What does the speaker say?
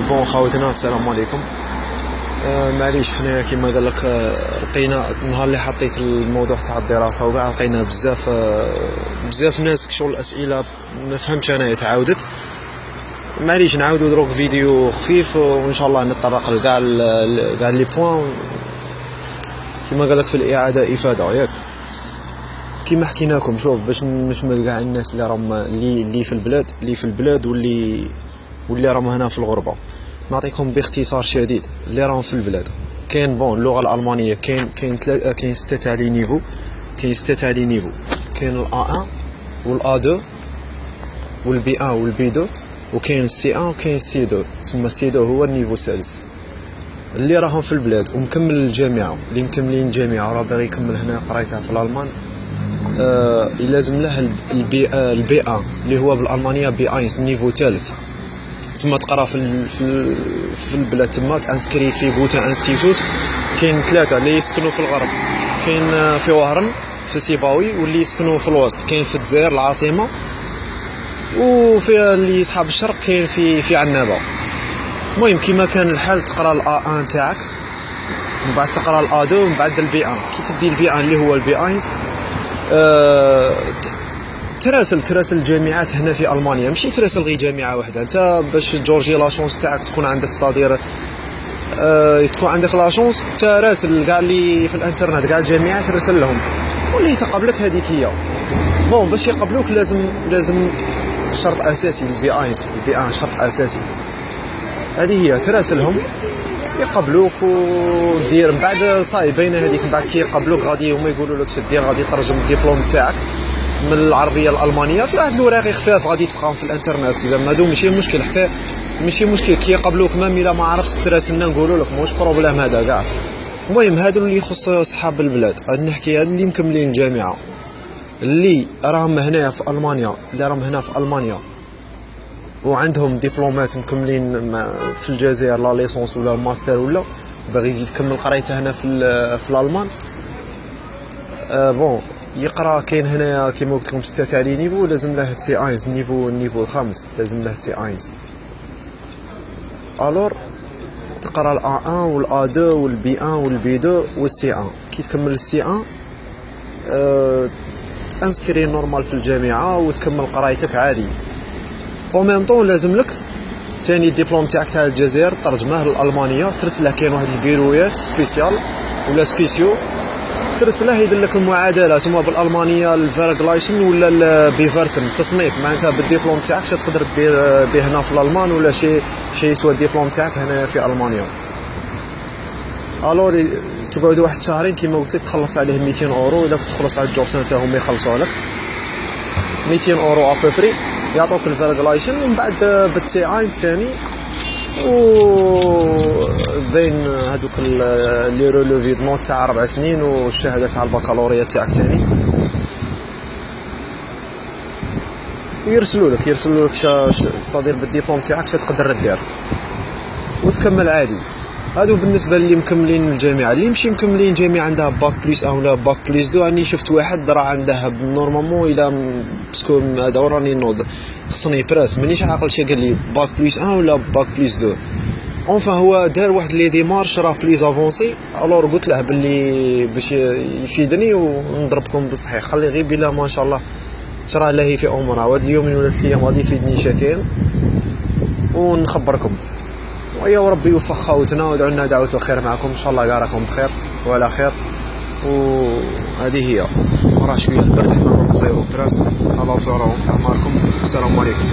بون خاوتنا السلام عليكم. معليش حنايا كيما قال لك لقينا النهار اللي حطيت الموضوع تاع الدراسه وكاع لقينا بزاف ناس شغل الاسئله ما فهمتش انايا تعاودت. معليش نعاودو دروك فيديو خفيف وان شاء الله نتطرق لكاع لي بوين كيما قال لك في الاعاده افاده ياك كيما حكينا لكم. شوف باش نشمل كاع الناس اللي راهم اللي في البلاد واللي راهم هنا في الغربه. نعطيكم باختصار شديد اللي راهم في البلاد. كاين بون اللغه الالمانيه كاين 6 تاع لي نيفو. كاين الا 1 والا 2 والبي 1 والبي 2 وكاين السي 1 وكاين السي 2. تسمى السي 2 هو النيفو السادس. اللي راهم في البلاد ومكمل الجامعه اللي مكملين الجامعه راه باغي يكمل هنا قرايته في الالمان يلازم له البي 1 اللي هو بالالمانيه بي 1 النيفو ثالث. تما تقرا في البلاد تما تانسكري في غوتا انستيتوت. كاين 3 اللي يسكنوا في الغرب، كاين في وهران في سيباوي، واللي يسكنوا في الوسط كاين في الجزائر العاصمه، وفي اللي يصحاب الشرق كاين في عنابه. المهم كيما كان الحال تقرا الا 1 تاعك من بعد تقرا الا 2 من بعد البي 1. كي تدي البي 1 اللي هو البي 1 تراسل الجامعات هنا في المانيا. ماشي تراسل غير جامعه واحده، انت باش تجورجي لا شونس تاعك تكون عندك ستادير تكون عندك لا شونس تراسل كاع اللي في الانترنت كاع الجامعات تراسل لهم واللي يتقبلك هذيك هي. بون باش يقبلوك لازم شرط اساسي البي 1 شرط اساسي. هذه هي تراسلهم يقبلوك ودير من بعد صاي باينه هذيك. من بعد كي يقبلوك غادي هما يقولوا لك شدير غادي ترجم الدبلوم تاعك من العربيه للالمانيه في واحد الوراق خفاف غادي تلقاهم في الانترنت. زعما هادو ماشي مشكل، حتى ماشي مشكل كي يقبلوك مام الا ما عرفتش تراسلنا نقولوا لك موش بروبليم هذا كاع. المهم هادو اللي يخص صحاب البلاد. غادي نحكي هاد اللي مكملين الجامعه اللي راهم هنا في المانيا وعندهم دبلومات مكملين في الجزائر لا ليسونس ولا الماستر ولا باغي يزيد يكمل قرايته هنا في الالمان. بون يقرا كاين هنايا كيما قلت لكم 6 تاع لي نيفو لازم له تي 1 النيفو الخامس لازم له تي 1. الور تقرا الا 1 والا 2 والبي 1 والبي 2 والسي 1. كي تكمل السي 1 انسكري نورمال في الجامعه وتكمل قرايتك عادي. او ميم طون لازم لك ثاني الدبلوم تاعك تاع الجزائر ترجمه للالمانيه ترسله. كاين واحد البيرويات سبيسيال ولا سبيسيو ترسله يدير لك المعادله سموها بالالمانيه الفيرغلايشن ولا البيفرتن تصنيف. معناتها بالدبلوم تاعك تقدر دير به هنا في الالمان ولا شي يسوى الدبلوم تاعك هنا في المانيا. الور تقعد واحد شهرين كيما قلت لك تخلص عليه 200 اورو. الا كنت تخلص على الجوب سنتر هما يخلصوا لك 200 اورو ابوبري يعطوك الفيرغلايشن. ومن بعد بالتي 1 ثاني و بين هذوك لي رولوفي نوت تاع 4 سنين والشهاده تاع البكالوريا تاعك ثاني ويرسلوا لك ستادير بالديبلوم تاعك تقدر دير وتكمل عادي. هادو بالنسبه اللي مكملين الجامعه. اللي ماشي مكملين الجامعه عندها باك بلس او لا باك بلس 2. راني شفت واحد راه عنده نورمالمون الى باسكو هذا راني نوض خصني براس مانيش عاقل شي قال لي باك بلس 1 ولا باك بلس 2. اونفا هو دار واحد لي ديمارش راه بليز افونسي. الور قلت له باللي باش يفيدني ونضربكم بالصحيح خلي غير بلا ما شاء الله ترى الله في امره. وهاد اليومين ولا 3 ايام غادي يفيدني شاكين ونخبركم. ويا وربي يوفق خاوتنا وادعوا لنا دعوه الخير معكم ان شاء الله. كاع راكم بخير وعلى خير. وهذه هي راه شويه البرد حنا نصيروا براس. الله في عمركم. السلام عليكم.